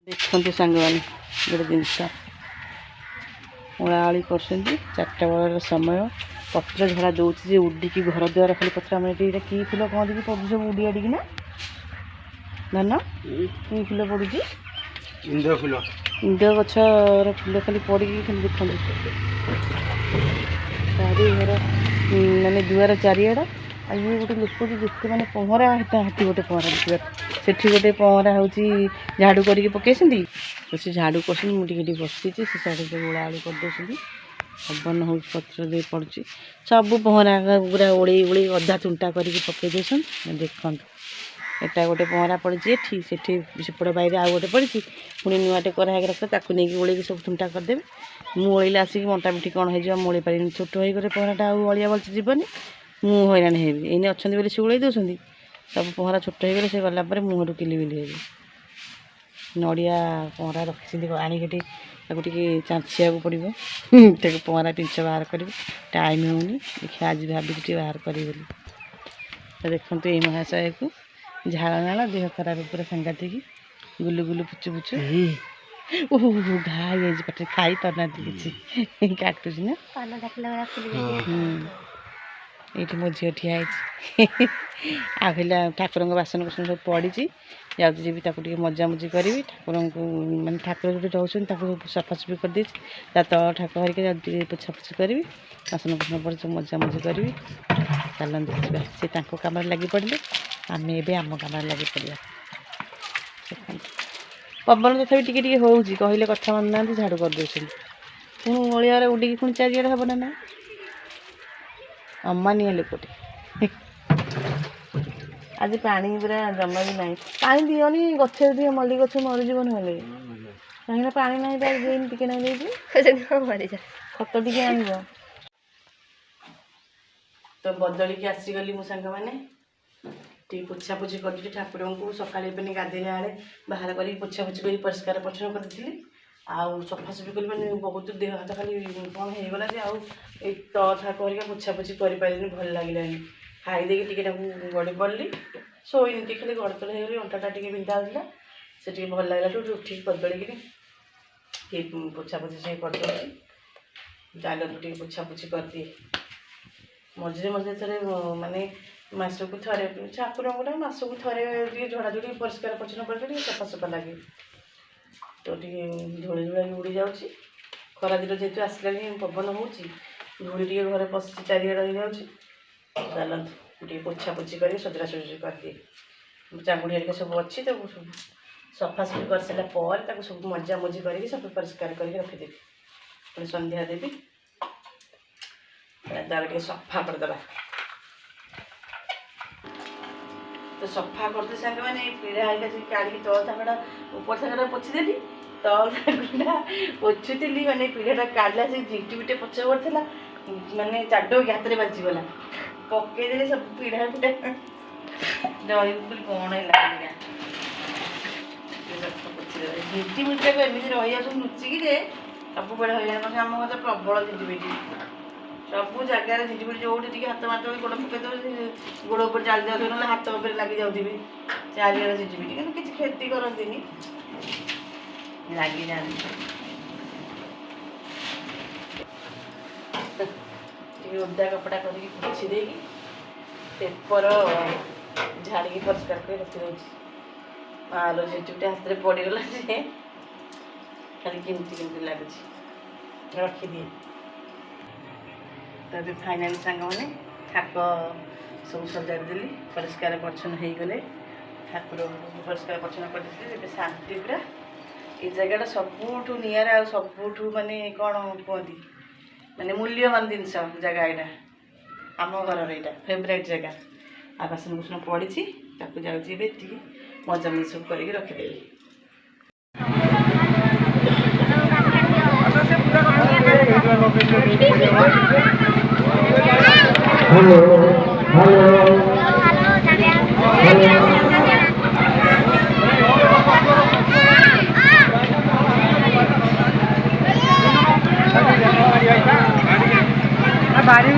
देखते सांग मैंने गोटे जिनस ओलाड़ी कर 4टा बेल समय पत्र झड़ा दौर उड़िकी घर द्वार खाली पत्र आम ये कि फुल कहते कि पड़ू सब उड़ी आड़िकी धान कि फुल पड़ू इंद गचर फुल खाली पड़ी खाली देखते चारि घर मानने दुआर चारिआड़ आ ये गोटे लोक जिते मैंने पहरा हाथी गोटे पहरा देखा सेठी गोटे पहरा हूँ झाड़ू करके पकई तो सी झाड़ू कर मुझे बसी से साढ़े ओलाड़ी करदे पवन हो पत्र दे पड़ी सब पहरा पूरा ओड़े ओड़े अधा चुंटा करके पकई देसन देखते एटा गोटे पहरा पड़ी एठी सेठी सेपट बैर आउ गोटे पड़ी पुणी नुआटे कराई रख ताकू नहीं ओल्ले सब चुंटा करदे मुझे आसिक मंटा मिठी कौन हो मोड़ी पारे छोट हो गए पहराटा आलिया भलसे जीवन मुँह हैरान हेबी एने अच्छा बोले से ओल्ले दौरान सब पहरा छोट हो गले से गलापर मुहर किलिबिली हे नड़िया पहरा रखी आणिकी चाँचिया पड़ो पहरा पिंच बाहर कर टाइम होनी देखिए आज भाविक बाहर करी तो देखते ये महाशय को झाड़ नाला देह खराब पूरा सांघातिक गुलु गुलु पुचु पुचु ओह घाई पटे खाई पारना किसी काटुच ना ये मो झी ठिया आखिला ठाकुर बासन कुसन सब पड़ी जाऊँगी मजामजी करी ठाकुर को मानते ठाकुर जो रोचे सफासफी कर तल ठाकुर हरिका पोछापोछी करी बासन कुसन पड़े सब मजामजी करी चल देखा सी कम लगी पड़े आम ए आम कम लगी पड़ा पवन तथा टी हूँ कहले कथा मानुना झाड़ू कर दे पुणी ओलिया उड़ी पुणी चारिआड़ हम ना अमानिया लोकटे आज पानी पूरा जमा भी ना पानी दियोनी गचे दिए मल्ली गच मरीज ना कहीं पानी ना टे ना खत टे आन तो बदल के आसीगली मो सांग मैंने टी पोछापोछी कर ठाकुर को सका गाधेला बेले बाहर कर पोछापोछी कर परिष्कार परिच्छन्न कर आउ सफासफी कर मैंने बहुत देह हाथ खाली कौन होगला आउ ठाक पोछापोछी कर भल लगे खाईदे गड़े पड़ी शोनी खाली गड़तल हो अंटाटा टे बिंधा होता से भल लगे उठिक बदल पोछापोछी से करदे जालू पोछापोछी कर दिए मझे मझे थे मानने मसक थे ठाकुर मसक थे झड़ाझुड़ी परिष्कार परिच्छन्न कर सफासफा लगे तो धूली धूला उड़ी जाऊँगी खरा दिन जेहतु आसला पवन हो धूली टे घर पशि चारिआड़ रही जाऊँगी चलते टे पोछापोछी कर सजड़ा सजी कर दिए चांगुड़ी हरिका सब अच्छी तो सब सफासफी कर सारापर सब मजामजी कर सब परिष्कार करके रखिदेवी पुणी संध्या देवी टे सफा करदे तो सफा करते सांगे मैंने पीढ़ा हरिका काढ़ी तल थाकटा ऊपर थाकटा पोछीदेली तल थाकटा पोछुली मैंने पीढ़ाटा काढ़ला से झिटी पिटे पच पड़ा मानने चाडो हाथ में बाजिगला पकईदे सब पीढ़ा पिटा डर कौन है झिटी मिटा को एमती रही सब लुचिकी सब बड़े हईरान आम घर प्रबल झिटिपिटी सब जगार झिटिपिटी जो हाथ मारते गोड़ पकईदे गोड़ उपर चली जाते ना हाथ उपर लगी जाऊे चारिआड़ झिटिपिटी कि किसी क्षति करती लगी जाती ओदा कपड़ा कर पोछी दे पेपर झाड़ी परिष्कार कर रखी आलो झिटिपिटी हाथ में पड़गला खाली केमती लगुच रखिदिए तो फाइनाल सांग मैंने ठाक सब सजाड़ी परिष्कार परिच्छन्न हो गले ठाकुर परिष्कार परिच्छन्न कर शांति पूरा ये जगह सबुठ निरा सबुठ मानने कौन कहती मानने मूल्यवान जिनस जगह यहाँ आम घर यहाँ फेवरेट जगह आ बासन कुसन पड़ी जाऊँगी मजामजी सब कर रखिदेवी हेलो हेलो बारी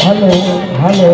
हेलो हेलो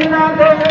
Dina